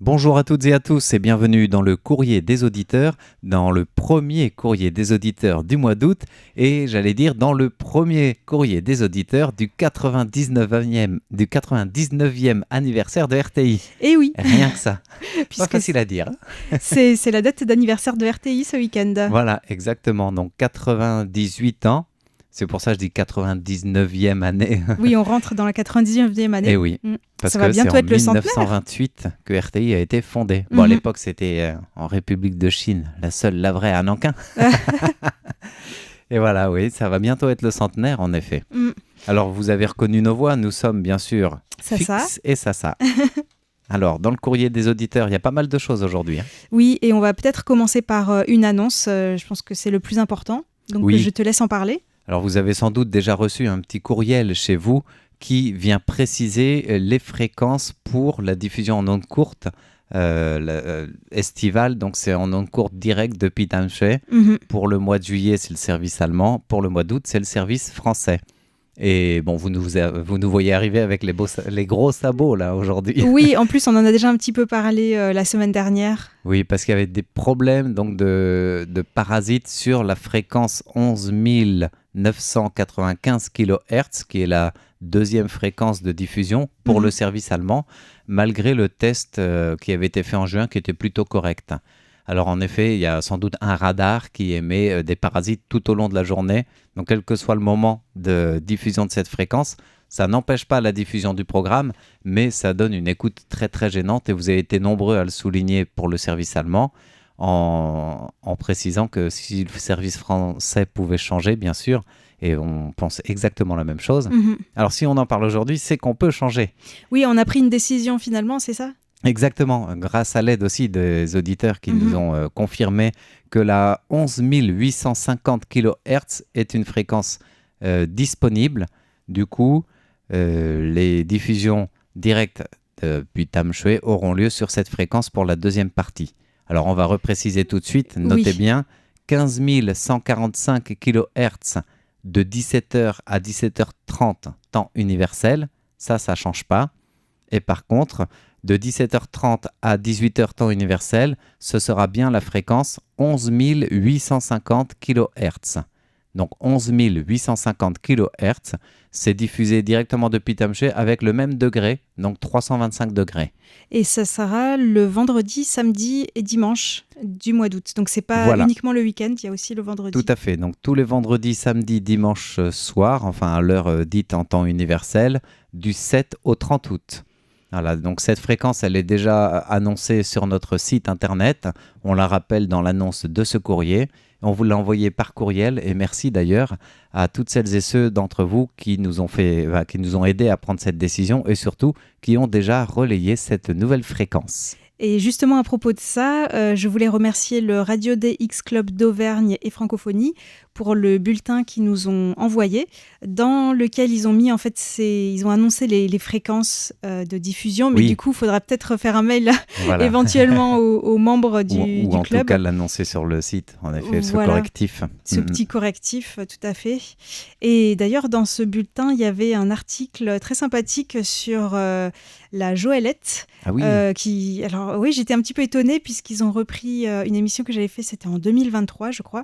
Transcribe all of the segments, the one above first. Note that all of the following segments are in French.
Bonjour à toutes et à tous et bienvenue dans le courrier des auditeurs, dans le premier courrier des auditeurs du mois d'août et j'allais dire dans le premier courrier des auditeurs du 99e anniversaire de RTI. Eh oui, Rien que ça, pas puisque facile à dire. c'est la date d'anniversaire de RTI ce week-end. Voilà, exactement, donc 98 ans, c'est pour ça que je dis 99e année. Oui, on rentre dans la 99e année. Eh oui, parce Ça que va c'est bientôt en être le centenaire. 1928 que RTI a été fondé. Bon, à l'époque, c'était en République de Chine, la vraie à Nankin. Et voilà, oui, ça va bientôt être le centenaire, en effet. Mm. Alors, vous avez reconnu nos voix, nous sommes bien sûr Sasa. Fix et Sasa. Alors, dans le courrier des auditeurs, il y a pas mal de choses aujourd'hui. Oui, et on va peut-être commencer par une annonce. Je pense que c'est le plus important. Donc, Oui. je te laisse en parler. Alors, vous avez sans doute déjà reçu un petit courriel chez vous qui vient préciser les fréquences pour la diffusion en ondes courtes estivale. Donc, c'est en ondes courtes directes depuis Darmstadt. Mhm. Pour le mois de juillet, c'est le service allemand. Pour le mois d'août, c'est le service français. Et bon, vous nous voyez arriver avec les gros sabots là aujourd'hui. Oui, en plus, on en a déjà un petit peu parlé la semaine dernière. Oui, parce qu'il y avait des problèmes donc de parasites sur la fréquence 11 995 kHz, qui est la deuxième fréquence de diffusion pour le service allemand, malgré le test qui avait été fait en juin, qui était plutôt correct. Alors en effet, il y a sans doute un radar qui émet des parasites tout au long de la journée. Donc quel que soit le moment de diffusion de cette fréquence, ça n'empêche pas la diffusion du programme, mais ça donne une écoute très très gênante et vous avez été nombreux à le souligner pour le service allemand en précisant que si le service français pouvait changer, bien sûr, et on pense exactement la même chose. Mhm. Alors si on en parle aujourd'hui, c'est qu'on peut changer. Oui, on a pris une décision finalement, c'est ça ? Exactement, grâce à l'aide aussi des auditeurs qui nous ont confirmé que la 11 850 kHz est une fréquence disponible. Du coup, les diffusions directes depuis Darmstadt auront lieu sur cette fréquence pour la deuxième partie. Alors, on va repréciser tout de suite, notez bien, 15 145 kHz de 17h à 17h30 temps universel, ça ne change pas. Et par contre, de 17h30 à 18h temps universel, ce sera bien la fréquence 11 850 kHz. Donc 11 850 kHz, c'est diffusé directement depuis Darmstadt avec le même degré, donc 325 degrés. Et ça sera le vendredi, samedi et dimanche du mois d'août. Donc c'est pas uniquement le week-end, il y a aussi le vendredi. Tout à fait, donc tous les vendredis, samedi, dimanche soir, enfin à l'heure dite en temps universel, du 7 au 30 août. Voilà, donc cette fréquence, elle est déjà annoncée sur notre site internet. On la rappelle dans l'annonce de ce courrier. On vous l'a envoyé par courriel et merci d'ailleurs à toutes celles et ceux d'entre vous qui nous ont aidés à prendre cette décision et surtout qui ont déjà relayé cette nouvelle fréquence. Et justement, à propos de ça, je voulais remercier le Radio DX Club d'Auvergne et Francophonie pour le bulletin qu'ils nous ont envoyé, dans lequel ils ont mis, en fait, ils ont annoncé les fréquences de diffusion, mais du coup, il faudra peut-être faire un mail éventuellement aux membres du club. Ou en tout cas l'annoncer sur le site, en effet, ce correctif. Ce petit correctif, tout à fait. Et d'ailleurs, dans ce bulletin, il y avait un article très sympathique sur la Joëlette. Ah oui. Alors oui, j'étais un petit peu étonnée puisqu'ils ont repris une émission que j'avais faite, c'était en 2023, je crois.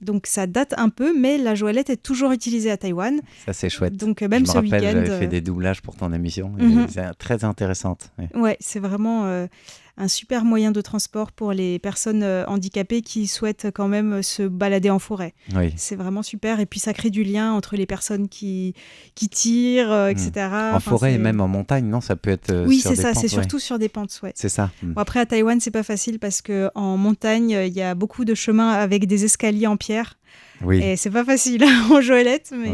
Donc ça date un peu, mais la Joëlette est toujours utilisée à Taïwan. Ça, c'est chouette. Donc même ce week-end... j'avais fait des doublages pour ton émission. C'est très intéressante. Ouais, c'est vraiment un super moyen de transport pour les personnes handicapées qui souhaitent quand même se balader en forêt. Oui. C'est vraiment super. Et puis ça crée du lien entre les personnes qui tirent, etc. En forêt et même en montagne, non ? Ça peut être oui, sur des c'est ça. pentes, C'est surtout sur des pentes, ouais. C'est ça. Bon, après, à Taïwan, c'est pas facile parce qu'en montagne, il y a beaucoup de chemins avec des escaliers en pierre. Oui. Et c'est pas facile en Joëlette, mais...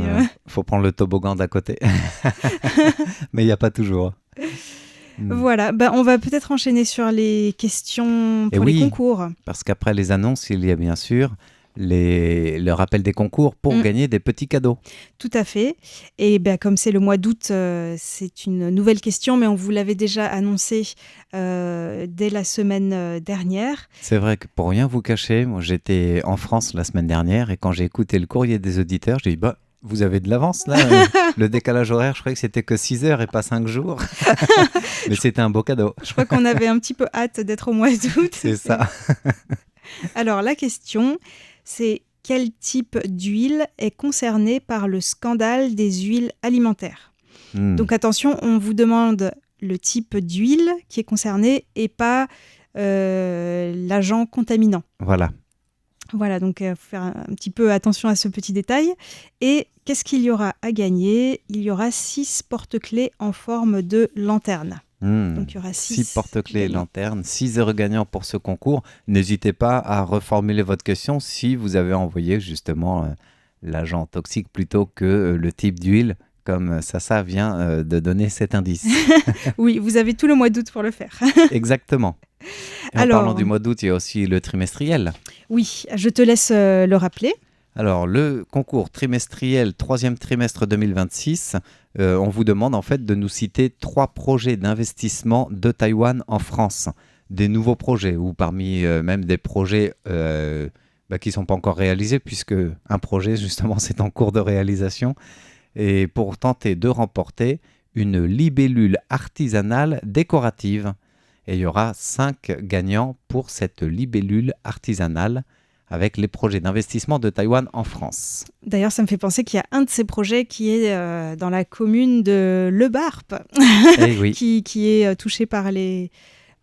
Faut prendre le toboggan d'à côté. Mais il n'y a pas toujours. Voilà, on va peut-être enchaîner sur les questions pour les concours. Parce qu'après les annonces, il y a bien sûr le rappel des concours pour gagner des petits cadeaux. Tout à fait. Et comme c'est le mois d'août, c'est une nouvelle question, mais on vous l'avait déjà annoncé dès la semaine dernière. C'est vrai que pour rien vous cacher, moi j'étais en France la semaine dernière et quand j'ai écouté le courrier des auditeurs, j'ai dit Vous avez de l'avance là. Le décalage horaire, je croyais que c'était que 6 heures et pas 5 jours. Mais c'était un beau cadeau. Je crois qu'on avait un petit peu hâte d'être au mois d'août. C'est ça. Alors la question, c'est quel type d'huile est concerné par le scandale des huiles alimentaires? Donc attention, on vous demande le type d'huile qui est concerné et pas l'agent contaminant. Voilà, donc il faut faire un petit peu attention à ce petit détail. Et qu'est-ce qu'il y aura à gagner? Il y aura 6 porte-clés en forme de lanterne. Donc il y aura 6 porte-clés lanternes, 6 heures gagnants pour ce concours. N'hésitez pas à reformuler votre question si vous avez envoyé justement l'agent toxique plutôt que le type d'huile, comme Sasa vient de donner cet indice. Oui, vous avez tout le mois d'août pour le faire. Exactement. Et en parlant du mois d'août, il y a aussi le trimestriel. Oui, je te laisse le rappeler. Alors, le concours trimestriel 3e trimestre 2026, on vous demande en fait de nous citer 3 projets d'investissement de Taïwan en France. Des nouveaux projets ou parmi même des projets qui ne sont pas encore réalisés puisque un projet justement c'est en cours de réalisation. Et pour tenter de remporter une libellule artisanale décorative. Et il y aura 5 gagnants pour cette libellule artisanale avec les projets d'investissement de Taïwan en France. D'ailleurs, ça me fait penser qu'il y a un de ces projets qui est dans la commune de Le Barp, oui. qui est touché par les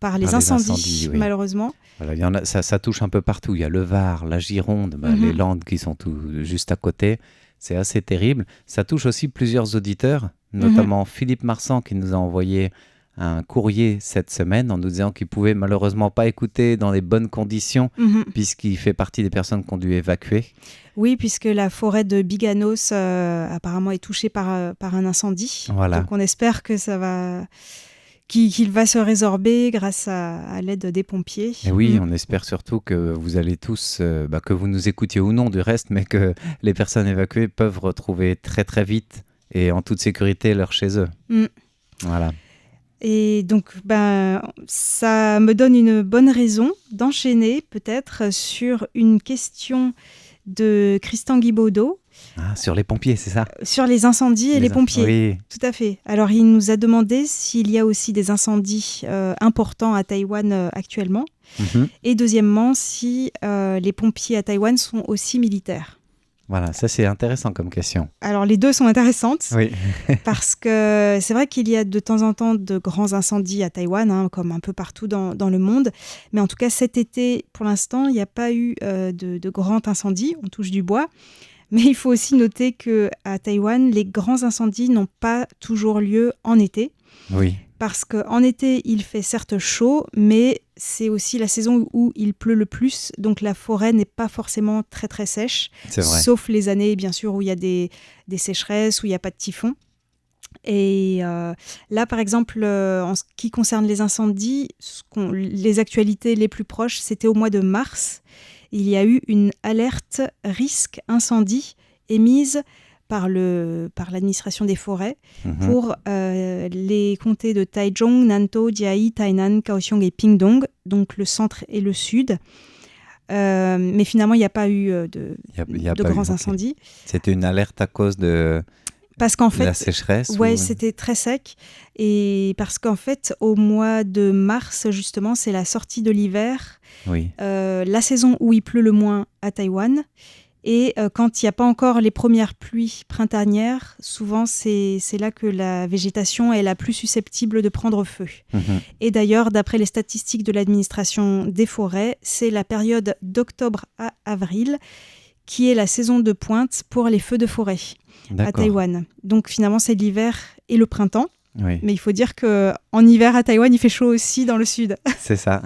incendies, oui. Malheureusement. Voilà, ça touche un peu partout. Il y a le Var, la Gironde, les Landes qui sont juste à côté. C'est assez terrible. Ça touche aussi plusieurs auditeurs, notamment Philippe Marsan qui nous a envoyé un courrier cette semaine en nous disant qu'il ne pouvait malheureusement pas écouter dans les bonnes conditions puisqu'il fait partie des personnes qui ont dû évacuer. Oui, puisque la forêt de Biganos apparemment est touchée par un incendie. Voilà. Donc on espère que qu'il va se résorber grâce à l'aide des pompiers. Et oui, on espère surtout que vous allez tous, que vous nous écoutiez ou non du reste, mais que les personnes évacuées peuvent retrouver très très vite et en toute sécurité leur chez eux. Voilà. Et donc, ça me donne une bonne raison d'enchaîner peut-être sur une question de Christian Guibaudot. Ah, sur les pompiers, c'est ça? Sur les incendies et les pompiers. Oui. Tout à fait. Alors, il nous a demandé s'il y a aussi des incendies importants à Taïwan actuellement. Et deuxièmement, si les pompiers à Taïwan sont aussi militaires. Voilà, ça c'est intéressant comme question. Alors les deux sont intéressantes, oui. Parce que c'est vrai qu'il y a de temps en temps de grands incendies à Taïwan, comme un peu partout dans le monde. Mais en tout cas cet été, pour l'instant, il n'y a pas eu de grands incendies, on touche du bois. Mais il faut aussi noter qu'à Taïwan, les grands incendies n'ont pas toujours lieu en été. Oui. Parce qu'en été, il fait certes chaud, mais c'est aussi la saison où il pleut le plus. Donc la forêt n'est pas forcément très très sèche. C'est vrai. Sauf les années, bien sûr, où il y a des sécheresses, où il n'y a pas de typhon. Et là, par exemple, en ce qui concerne les incendies, les actualités les plus proches, c'était au mois de mars. Il y a eu une alerte risque incendie émise par l'administration des forêts pour les comtés de Taichung, Nantou, Jiayi, Tainan, Kaohsiung et Pingdong, donc le centre et le sud. Mais finalement, il n'y a pas eu de grands incendies. C'était une alerte à cause de la sécheresse? Oui, c'était très sec. Et parce qu'en fait, au mois de mars, justement, c'est la sortie de l'hiver, la saison où il pleut le moins à Taïwan. Et quand il n'y a pas encore les premières pluies printanières, souvent c'est là que la végétation est la plus susceptible de prendre feu. Et d'ailleurs, d'après les statistiques de l'administration des forêts, c'est la période d'octobre à avril qui est la saison de pointe pour les feux de forêt à Taïwan. Donc finalement, c'est l'hiver et le printemps. Oui. Mais il faut dire qu'en hiver à Taïwan, il fait chaud aussi dans le sud. C'est ça.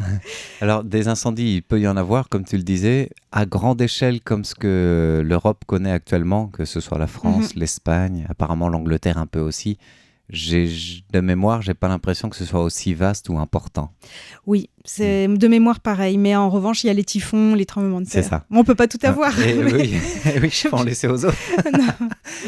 Alors, des incendies, il peut y en avoir, comme tu le disais, à grande échelle comme ce que l'Europe connaît actuellement, que ce soit la France, l'Espagne, apparemment l'Angleterre un peu aussi. De mémoire, j'ai pas l'impression que ce soit aussi vaste ou important. Oui, c'est de mémoire pareil. Mais en revanche, il y a les typhons, les tremblements de terre. C'est ça. On ne peut pas tout avoir. Oui, je peux en laisser aux autres.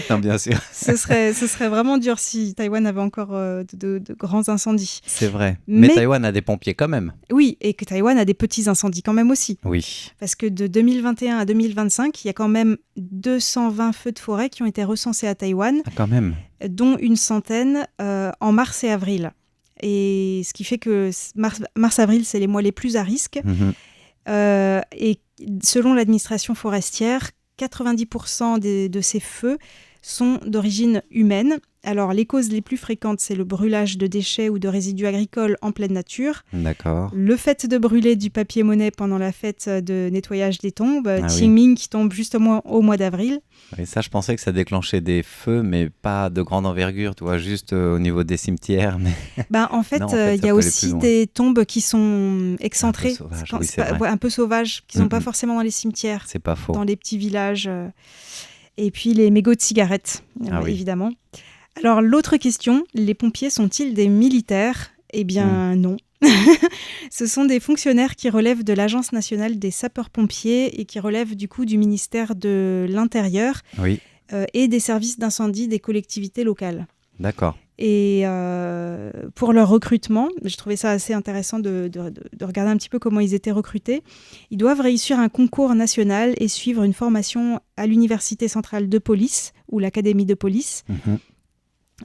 Non, bien sûr. Ce serait vraiment dur si Taïwan avait encore de grands incendies. C'est vrai. Mais Taïwan a des pompiers quand même. Oui, et que Taïwan a des petits incendies quand même aussi. Oui. Parce que de 2021 à 2025, il y a quand même 220 feux de forêt qui ont été recensés à Taïwan. Ah, quand même. Dont une centaine en mars et avril. Et ce qui fait que mars-avril, c'est les mois les plus à risque. Et selon l'administration forestière, 90% de ces feux sont d'origine humaine. Alors, les causes les plus fréquentes, c'est le brûlage de déchets ou de résidus agricoles en pleine nature. D'accord. Le fait de brûler du papier-monnaie pendant la fête de nettoyage des tombes, oui. Qingming qui tombe juste au mois d'avril. Et ça, je pensais que ça déclenchait des feux, mais pas de grande envergure, tu vois, juste au niveau des cimetières. Mais... En fait, il y a aussi des tombes qui sont excentrées, un peu sauvages, qui ne sont pas forcément dans les cimetières. C'est pas faux. Dans les petits villages. Et puis les mégots de cigarettes, évidemment. Alors, l'autre question, les pompiers sont-ils des militaires ? Eh bien, non. Ce sont des fonctionnaires qui relèvent de l'Agence nationale des sapeurs-pompiers et qui relèvent du coup du ministère de l'Intérieur et des services d'incendie des collectivités locales. D'accord. Et pour leur recrutement, je trouvais ça assez intéressant de regarder un petit peu comment ils étaient recrutés. Ils doivent réussir un concours national et suivre une formation à l'Université centrale de police ou l'Académie de police.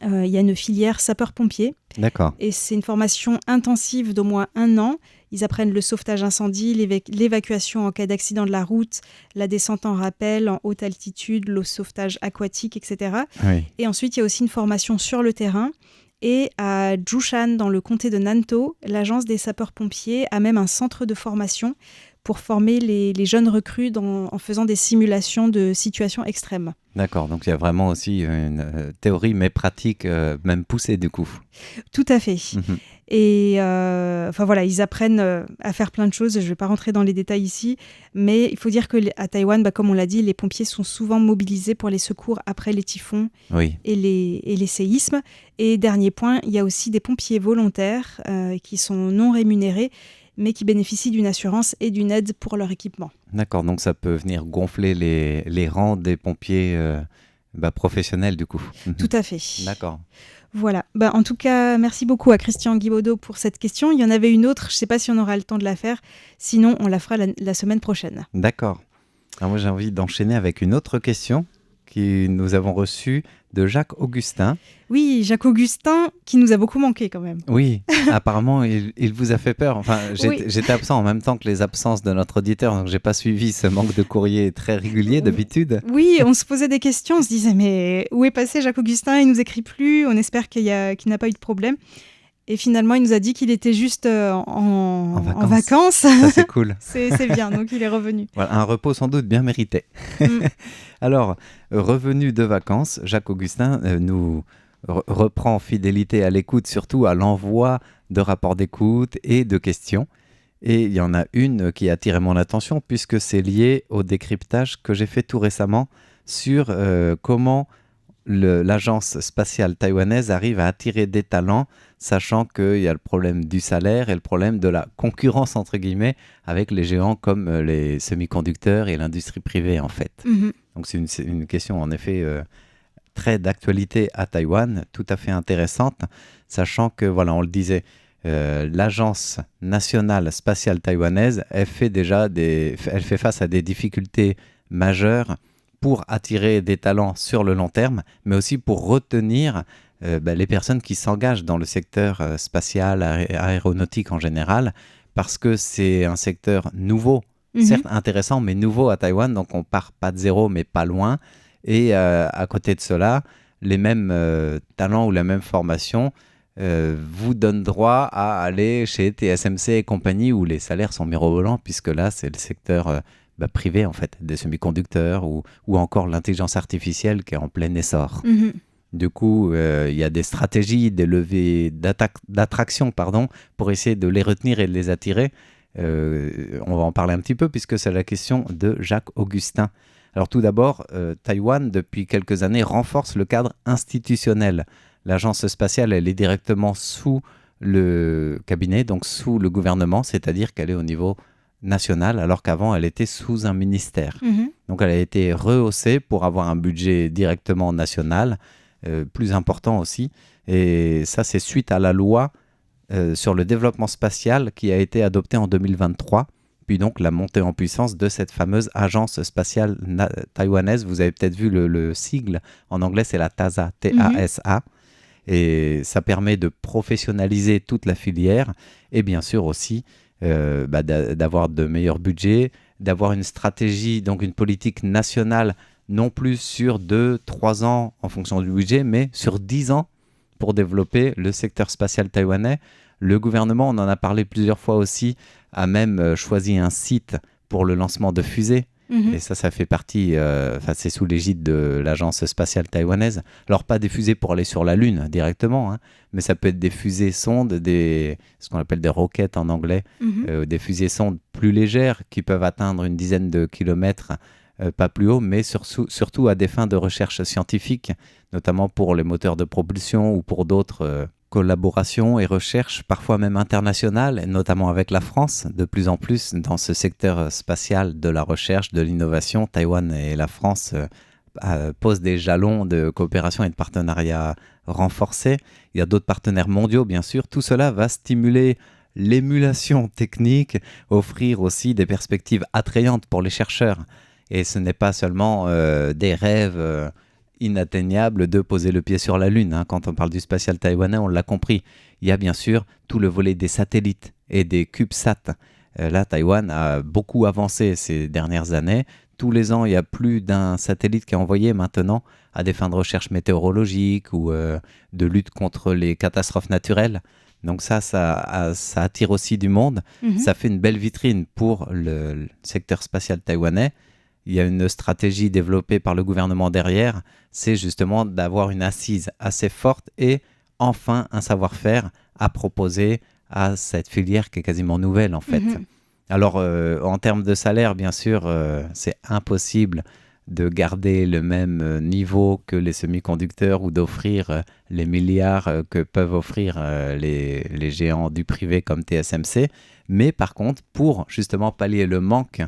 Il y a une filière sapeur-pompier. D'accord. Et c'est une formation intensive d'au moins 1 an. Ils apprennent le sauvetage incendie, l'évacuation en cas d'accident de la route, la descente en rappel, en haute altitude, le sauvetage aquatique, etc. Oui. Et ensuite, il y a aussi une formation sur le terrain. Et à Jushan, dans le comté de Nantou, l'agence des sapeurs-pompiers a même un centre de formation pour former les jeunes recrues en faisant des simulations de situations extrêmes. D'accord, donc il y a vraiment aussi une théorie, mais pratique, même poussée du coup. Tout à fait. Et ils apprennent à faire plein de choses. Je ne vais pas rentrer dans les détails ici, mais il faut dire qu'à Taïwan, comme on l'a dit, les pompiers sont souvent mobilisés pour les secours après les typhons et les séismes. Et dernier point, il y a aussi des pompiers volontaires qui sont non rémunérés, mais qui bénéficient d'une assurance et d'une aide pour leur équipement. D'accord, donc ça peut venir gonfler les rangs des pompiers professionnels du coup. Tout à fait. D'accord. Voilà. En tout cas, merci beaucoup à Christian Guibaudot pour cette question. Il y en avait une autre, je ne sais pas si on aura le temps de la faire. Sinon, on la fera la semaine prochaine. D'accord. Alors moi, j'ai envie d'enchaîner avec une autre question que nous avons reçue de Jacques Augustin. Oui, Jacques Augustin, qui nous a beaucoup manqué quand même. Oui, apparemment, il vous a fait peur. Enfin, j'étais absent en même temps que les absences de notre auditeur, donc je n'ai pas suivi ce manque de courrier très régulier d'habitude. Oui, on se posait des questions, on se disait, mais où est passé Jacques Augustin ? Il ne nous écrit plus, on espère qu'il n'a pas eu de problème. Et finalement, il nous a dit qu'il était juste en vacances. Ça, c'est cool. c'est bien, donc il est revenu. Voilà, un repos sans doute bien mérité. Alors, revenu de vacances, Jacques Augustin nous reprend fidélité à l'écoute, surtout à l'envoi de rapports d'écoute et de questions. Et il y en a une qui a attiré mon attention puisque c'est lié au décryptage que j'ai fait tout récemment sur comment l'agence spatiale taïwanaise arrive à attirer des talents, sachant qu'il y a le problème du salaire et le problème de la concurrence, entre guillemets, avec les géants comme les semi-conducteurs et l'industrie privée, en fait. Donc c'est une question, en effet, très d'actualité à Taïwan, tout à fait intéressante, sachant que, voilà, on le disait, l'agence nationale spatiale taïwanaise, elle fait face à des difficultés majeures pour attirer des talents sur le long terme, mais aussi pour retenir les personnes qui s'engagent dans le secteur spatial, aéronautique en général, parce que c'est un secteur nouveau, certes intéressant, mais nouveau à Taïwan, donc on part pas de zéro, mais pas loin. Et à côté de cela, les mêmes talents ou la même formation vous donnent droit à aller chez TSMC et compagnie, où les salaires sont mirobolants, puisque là, c'est le secteur privé, en fait, des semi-conducteurs ou encore l'intelligence artificielle qui est en plein essor. Du coup, il y a des stratégies, des levées d'attraction, pour essayer de les retenir et de les attirer. On va en parler un petit peu, puisque c'est la question de Jacques Augustin. Alors tout d'abord, Taïwan, depuis quelques années, renforce le cadre institutionnel. L'agence spatiale, elle est directement sous le cabinet, donc sous le gouvernement, c'est-à-dire qu'elle est au niveau national, alors qu'avant, elle était sous un ministère. Donc, elle a été rehaussée pour avoir un budget directement national, plus important aussi. Et ça, c'est suite à la loi sur le développement spatial qui a été adoptée en 2023. Puis donc, la montée en puissance de cette fameuse agence spatiale taïwanaise. Vous avez peut-être vu le sigle. En anglais, c'est la TASA, T-A-S-A. Et ça permet de professionnaliser toute la filière et bien sûr aussi d'avoir de meilleurs budgets, d'avoir une stratégie, donc une politique nationale, non plus sur 2-3 ans en fonction du budget, mais sur 10 ans pour développer le secteur spatial taïwanais. Le gouvernement, on en a parlé plusieurs fois aussi, a même choisi un site pour le lancement de fusées. Et ça fait partie, c'est sous l'égide de l'agence spatiale taïwanaise. Alors, pas des fusées pour aller sur la Lune directement, hein, mais ça peut être des fusées sondes, ce qu'on appelle des roquettes en anglais, des fusées sondes plus légères qui peuvent atteindre une dizaine de kilomètres, pas plus haut, mais surtout à des fins de recherche scientifique, notamment pour les moteurs de propulsion ou pour d'autres collaborations et recherches, parfois même internationales, et notamment avec la France, de plus en plus dans ce secteur spatial de la recherche, de l'innovation. Taïwan et la France posent des jalons de coopération et de partenariat renforcés. Il y a d'autres partenaires mondiaux, bien sûr. Tout cela va stimuler l'émulation technique, offrir aussi des perspectives attrayantes pour les chercheurs. Et ce n'est pas seulement des rêves inatteignable de poser le pied sur la Lune. Hein. Quand on parle du spatial taïwanais, on l'a compris. Il y a bien sûr tout le volet des satellites et des CubeSats. Là, Taïwan a beaucoup avancé ces dernières années. Tous les ans, il y a plus d'un satellite qui est envoyé maintenant à des fins de recherche météorologique ou de lutte contre les catastrophes naturelles. Donc ça attire aussi du monde. Ça fait une belle vitrine pour le secteur spatial taïwanais. Il y a une stratégie développée par le gouvernement derrière, c'est justement d'avoir une assise assez forte et enfin un savoir-faire à proposer à cette filière qui est quasiment nouvelle en fait. Alors en termes de salaire, bien sûr, c'est impossible de garder le même niveau que les semi-conducteurs ou d'offrir les milliards que peuvent offrir les géants du privé comme TSMC. Mais par contre, pour justement pallier le manque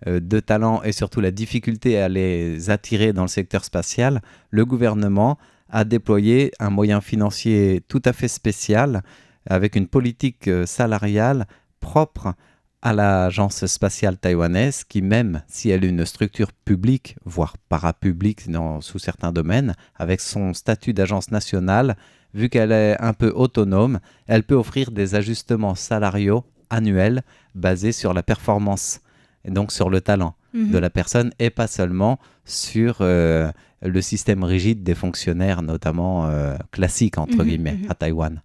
de talent et surtout la difficulté à les attirer dans le secteur spatial, le gouvernement a déployé un moyen financier tout à fait spécial avec une politique salariale propre à l'agence spatiale taïwanaise qui, même si elle est une structure publique, voire parapublique sous certains domaines, avec son statut d'agence nationale, vu qu'elle est un peu autonome, elle peut offrir des ajustements salariaux annuels basés sur la performance et donc sur le talent de la personne et pas seulement sur le système rigide des fonctionnaires, notamment classiques, entre guillemets, à Taïwan.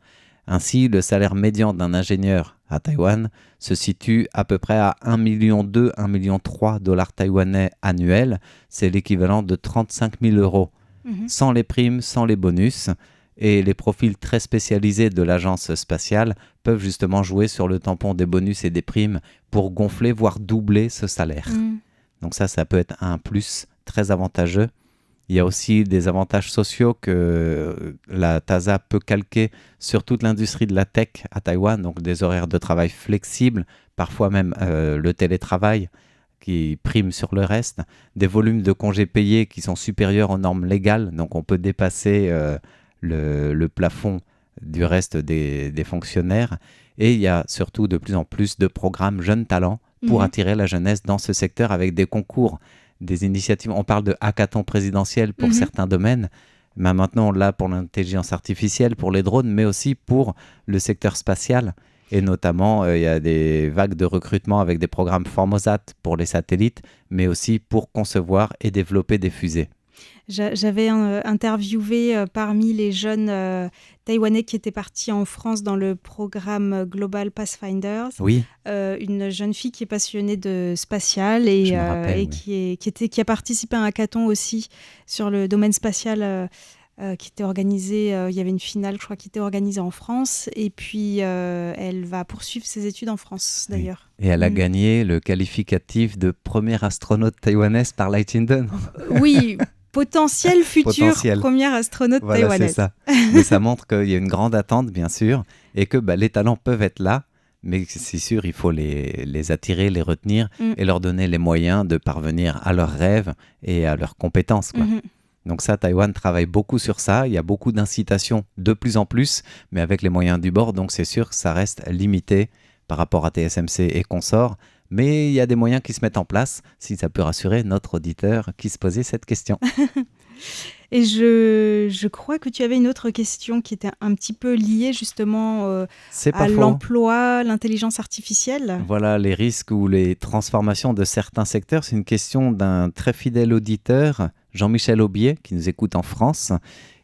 Ainsi, le salaire médian d'un ingénieur à Taïwan se situe à peu près à 1,2 million, 1,3 million de dollars taïwanais annuels. C'est l'équivalent de 35 000 euros, sans les primes, sans les bonus. Et les profils très spécialisés de l'agence spatiale peuvent justement jouer sur le tampon des bonus et des primes pour gonfler, voire doubler ce salaire. Donc ça peut être un plus très avantageux. Il y a aussi des avantages sociaux que la TASA peut calquer sur toute l'industrie de la tech à Taïwan, donc des horaires de travail flexibles, parfois même le télétravail qui prime sur le reste, des volumes de congés payés qui sont supérieurs aux normes légales, donc on peut dépasser le plafond du reste des fonctionnaires. Et il y a surtout de plus en plus de programmes jeunes talents pour attirer la jeunesse dans ce secteur avec des concours, des initiatives. On parle de hackathon présidentiel pour certains domaines, mais maintenant là pour l'intelligence artificielle, pour les drones, mais aussi pour le secteur spatial. Et notamment, il y a des vagues de recrutement avec des programmes Formosat pour les satellites, mais aussi pour concevoir et développer des fusées. J'avais interviewé parmi les jeunes taïwanais qui étaient partis en France dans le programme Global Pathfinders, une jeune fille qui est passionnée de spatial et qui a participé à un hackathon aussi sur le domaine spatial qui était organisé, il y avait une finale, je crois, qui était organisée en France, et puis elle va poursuivre ses études en France, d'ailleurs. Et elle a gagné le qualificatif de première astronaute taïwanaise par Light Indon. Oui, future première astronaute taïwanaise. C'est ça. Mais ça montre qu'il y a une grande attente, bien sûr, et que les talents peuvent être là, mais c'est sûr, il faut les attirer, les retenir et leur donner les moyens de parvenir à leurs rêves et à leurs compétences, quoi. Donc ça, Taïwan travaille beaucoup sur ça. Il y a beaucoup d'incitations de plus en plus, mais avec les moyens du bord, donc c'est sûr que ça reste limité par rapport à TSMC et consorts. Mais il y a des moyens qui se mettent en place, si ça peut rassurer notre auditeur qui se posait cette question. Et je crois que tu avais une autre question qui était un petit peu liée justement à l'emploi, l'intelligence artificielle. Voilà, les risques ou les transformations de certains secteurs. C'est une question d'un très fidèle auditeur, Jean-Michel Aubier, qui nous écoute en France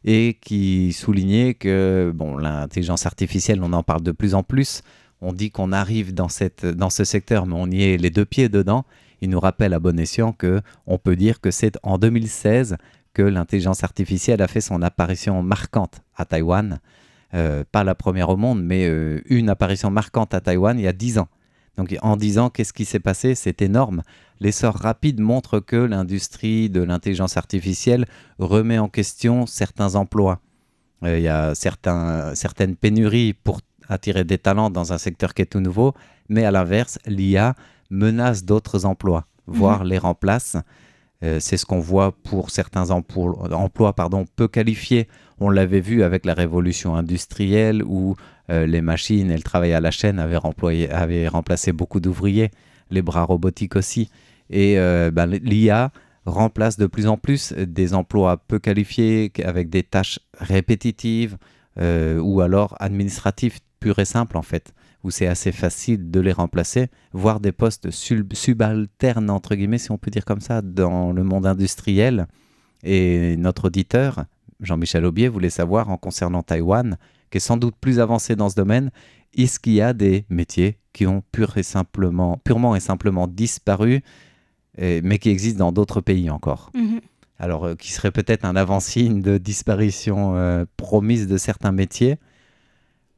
et qui soulignait que l'intelligence artificielle, on en parle de plus en plus. On dit qu'on arrive dans ce secteur, mais on y est les deux pieds dedans. Il nous rappelle à bon escient qu'on peut dire que c'est en 2016 que l'intelligence artificielle a fait son apparition marquante à Taïwan. Pas la première au monde, mais une apparition marquante à Taïwan il y a 10 ans. Donc en 10 ans, qu'est-ce qui s'est passé? C'est énorme. L'essor rapide montre que l'industrie de l'intelligence artificielle remet en question certains emplois. Il y a certaines pénuries pour attirer des talents dans un secteur qui est tout nouveau, mais à l'inverse, l'IA menace d'autres emplois, voire les remplace. C'est ce qu'on voit pour certains emplois peu qualifiés. On l'avait vu avec la révolution industrielle où les machines et le travail à la chaîne avaient remplacé beaucoup d'ouvriers, les bras robotiques aussi. Et l'IA remplace de plus en plus des emplois peu qualifiés avec des tâches répétitives ou alors administratives pures et simples en fait, où c'est assez facile de les remplacer, voire des postes subalternes, entre guillemets, si on peut dire comme ça, dans le monde industriel. Et notre auditeur, Jean-Michel Aubier, voulait savoir, en concernant Taïwan, qui est sans doute plus avancé dans ce domaine, est-ce qu'il y a des métiers qui ont purement et simplement disparu, mais qui existent dans d'autres pays encore. Alors, qui serait peut-être un avant-signe de disparition promise de certains métiers.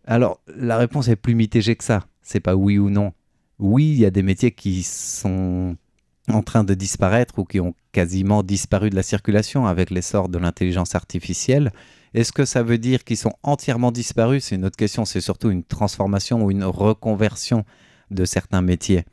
Alors, la réponse est plus mitigée que ça. C'est pas oui ou non. Oui, il y a des métiers qui sont en train de disparaître ou qui ont quasiment disparu de la circulation avec l'essor de l'intelligence artificielle. Est-ce que ça veut dire qu'ils sont entièrement disparus? C'est une autre question. C'est surtout une transformation ou une reconversion de certains métiers.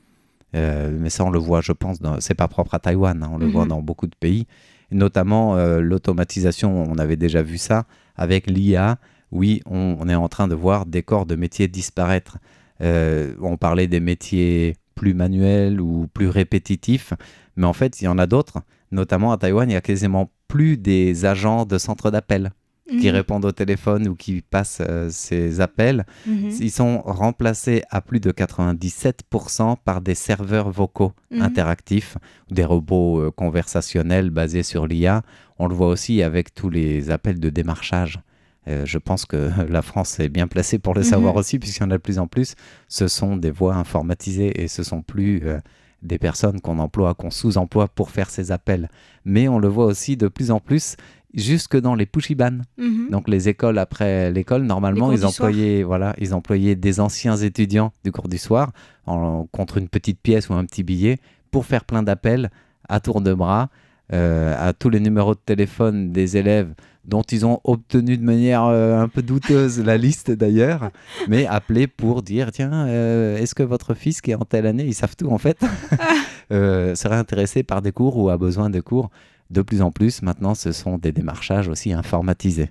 Mais ça, on le voit, je pense, c'est pas propre à Taïwan. On le voit dans beaucoup de pays. Et notamment, l'automatisation, on avait déjà vu ça avec l'IA. Oui, on est en train de voir des corps de métiers disparaître. On parlait des métiers plus manuels ou plus répétitifs, mais en fait, il y en a d'autres. Notamment à Taïwan, il n'y a quasiment plus des agents de centre d'appel qui répondent au téléphone ou qui passent ces appels. Ils sont remplacés à plus de 97% par des serveurs vocaux interactifs, des robots conversationnels basés sur l'IA. On le voit aussi avec tous les appels de démarchage. Je pense que la France est bien placée pour le savoir aussi, puisqu'il y en a de plus en plus. Ce sont des voix informatisées et ce ne sont plus des personnes qu'on sous-emploie pour faire ces appels. Mais on le voit aussi de plus en plus jusque dans les pushiban. Donc les écoles, après l'école, normalement, ils employaient des anciens étudiants du cours du soir contre une petite pièce ou un petit billet pour faire plein d'appels à tour de bras à tous les numéros de téléphone des élèves dont ils ont obtenu de manière un peu douteuse la liste d'ailleurs, mais appeler pour dire tiens, est-ce que votre fils qui est en telle année, ils savent tout en fait, serait intéressé par des cours ou a besoin de cours. De plus en plus, maintenant, ce sont des démarchages aussi informatisés.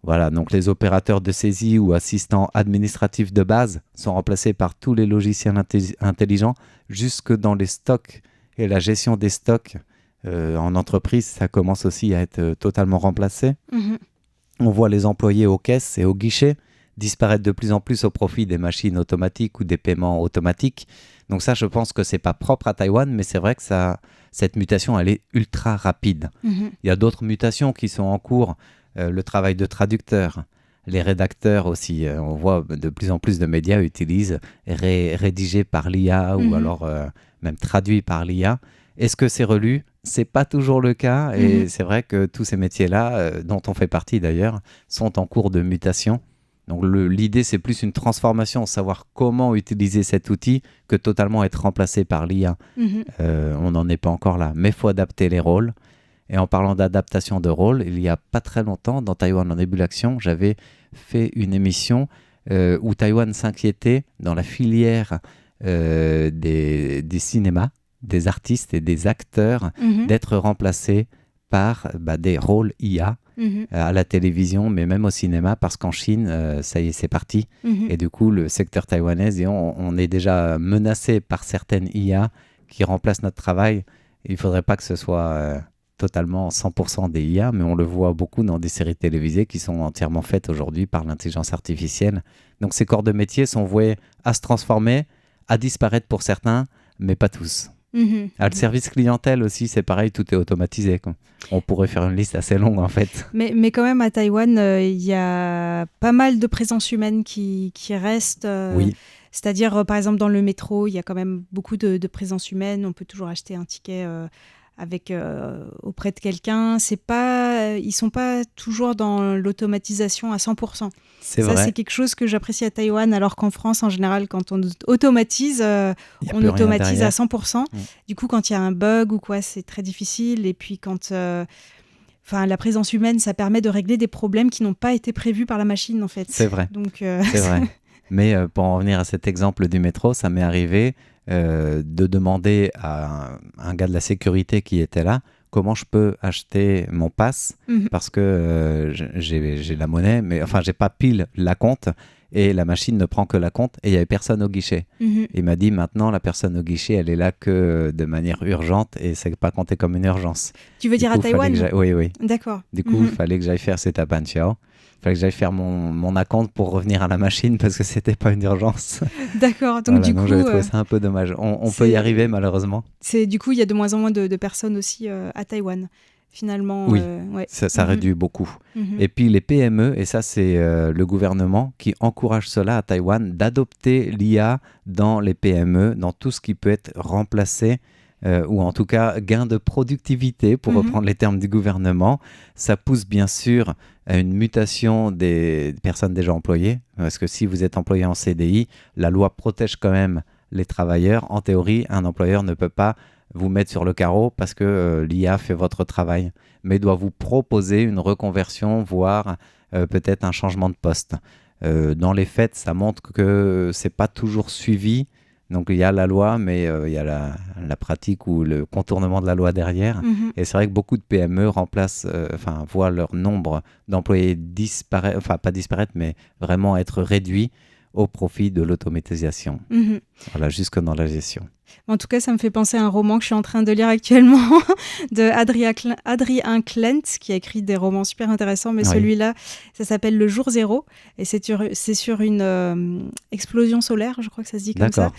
Voilà, donc les opérateurs de saisie ou assistants administratifs de base sont remplacés par tous les logiciels intelligents, jusque dans les stocks et la gestion des stocks. En entreprise, ça commence aussi à être totalement remplacé. On voit les employés aux caisses et aux guichets disparaître de plus en plus au profit des machines automatiques ou des paiements automatiques. Donc ça, je pense que c'est pas propre à Taïwan, mais c'est vrai que cette mutation, elle est ultra rapide. Il y a d'autres mutations qui sont en cours. Le travail de traducteur, les rédacteurs aussi. On voit de plus en plus de médias utilisent rédigé par l'IA ou alors même traduit par l'IA. Est-ce que c'est relu? C'est pas toujours le cas et c'est vrai que tous ces métiers-là, dont on fait partie d'ailleurs, sont en cours de mutation. Donc l'idée, c'est plus une transformation, savoir comment utiliser cet outil que totalement être remplacé par l'IA. On n'en est pas encore là, mais il faut adapter les rôles. Et en parlant d'adaptation de rôle, il n'y a pas très longtemps, dans Taïwan en ébullition, j'avais fait une émission où Taïwan s'inquiétait dans la filière des cinémas, des artistes et des acteurs, d'être remplacés par des rôles IA à la télévision, mais même au cinéma, parce qu'en Chine, ça y est, c'est parti. Et du coup, le secteur taïwanais, on est déjà menacé par certaines IA qui remplacent notre travail. Il ne faudrait pas que ce soit totalement 100% des IA, mais on le voit beaucoup dans des séries télévisées qui sont entièrement faites aujourd'hui par l'intelligence artificielle. Donc ces corps de métier sont voués à se transformer, à disparaître pour certains, mais pas tous. Le service clientèle aussi, c'est pareil, tout est automatisé, quoi. On pourrait faire une liste assez longue en fait. Mais quand même à Taïwan, il y a pas mal de présence humaine qui reste. Oui. C'est-à-dire, par exemple, dans le métro, il y a quand même beaucoup de présence humaine. On peut toujours acheter un ticket auprès de quelqu'un. Ils ne sont pas toujours dans l'automatisation à 100%. C'est vrai. C'est quelque chose que j'apprécie à Taïwan, alors qu'en France, en général, quand on automatise, on automatise à 100%. Du coup, quand il y a un bug ou quoi, c'est très difficile. Et puis, quand la présence humaine, ça permet de régler des problèmes qui n'ont pas été prévus par la machine, en fait. C'est vrai. Donc, c'est vrai. Mais pour en revenir à cet exemple du métro, ça m'est arrivé de demander à un gars de la sécurité qui était là comment je peux acheter mon pass parce que j'ai la monnaie, mais enfin j'ai pas pile la compte et la machine ne prend que la compte et il y avait personne au guichet. Il m'a dit maintenant la personne au guichet elle est là que de manière urgente et c'est pas compté comme une urgence. Tu veux dire à Taïwan? Oui. D'accord. Du coup il fallait que j'aille faire cet Tapanchao. Il fallait que j'aille faire mon account pour revenir à la machine parce que c'était pas une urgence. D'accord. Donc du coup, j'avais trouvé ça un peu dommage. On peut y arriver malheureusement. Du coup, il y a de moins en moins de personnes aussi à Taïwan. Finalement, oui, ça réduit beaucoup. Et puis les PME, et ça c'est le gouvernement qui encourage cela à Taïwan, d'adopter l'IA dans les PME, dans tout ce qui peut être remplacé ou en tout cas gain de productivité, pour reprendre les termes du gouvernement. Ça pousse bien sûr à une mutation des personnes déjà employées, parce que si vous êtes employé en CDI, la loi protège quand même les travailleurs. En théorie, un employeur ne peut pas vous mettre sur le carreau parce que l'IA fait votre travail, mais doit vous proposer une reconversion, voire peut-être un changement de poste. Dans les faits, ça montre que c'est pas toujours suivi. Donc il y a la loi, mais il y a la pratique ou le contournement de la loi derrière. Et c'est vrai que beaucoup de PME voient leur nombre d'employés disparaître, enfin pas disparaître, mais vraiment être réduit au profit de l'automatisation. Voilà, jusque dans la gestion. En tout cas, ça me fait penser à un roman que je suis en train de lire actuellement de Adrien Klent, qui a écrit des romans super intéressants, mais celui-là, ça s'appelle Le Jour Zéro, et c'est sur une explosion solaire, je crois que ça se dit comme ça,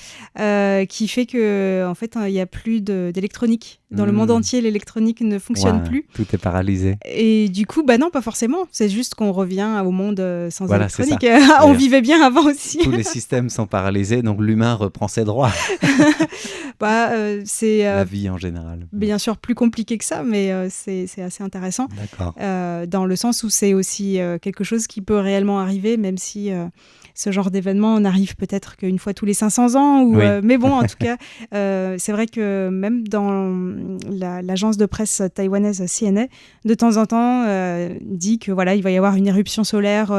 qui fait que en fait, il n'y a plus d'électronique. Dans le monde entier, l'électronique ne fonctionne plus. Tout est paralysé. Et du coup, non, pas forcément. C'est juste qu'on revient au monde sans électronique. On vivait bien avant aussi. Tous les systèmes sont paralysés, donc l'humain reprend ses droits. C'est la vie en général. Bien sûr plus compliqué que ça, mais c'est assez intéressant. D'accord. Dans le sens où c'est aussi quelque chose qui peut réellement arriver, même si ce genre d'événement n'arrive peut-être qu'une fois tous les 500 ans. Mais bon, en tout cas, c'est vrai que même dans l'agence de presse taïwanaise CNA, de temps en temps, dit que il va y avoir une éruption solaire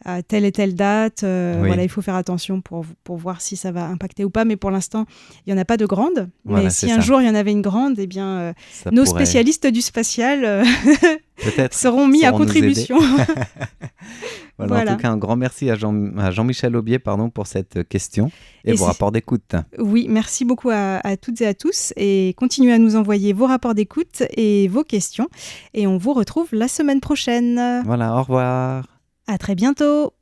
à telle et telle date. Il faut faire attention pour voir si ça va impacter ou pas. Mais pour l'instant, il n'y en a pas de grande. Mais si un jour il y en avait une grande, eh bien, nos spécialistes du spatial seront mis à contribution. En tout cas, un grand merci à Jean-Michel Aubier pour cette question et vos rapports d'écoute. Oui, merci beaucoup à toutes et à tous. Et continuez à nous envoyer vos rapports d'écoute et vos questions. Et on vous retrouve la semaine prochaine. Voilà, au revoir. À très bientôt.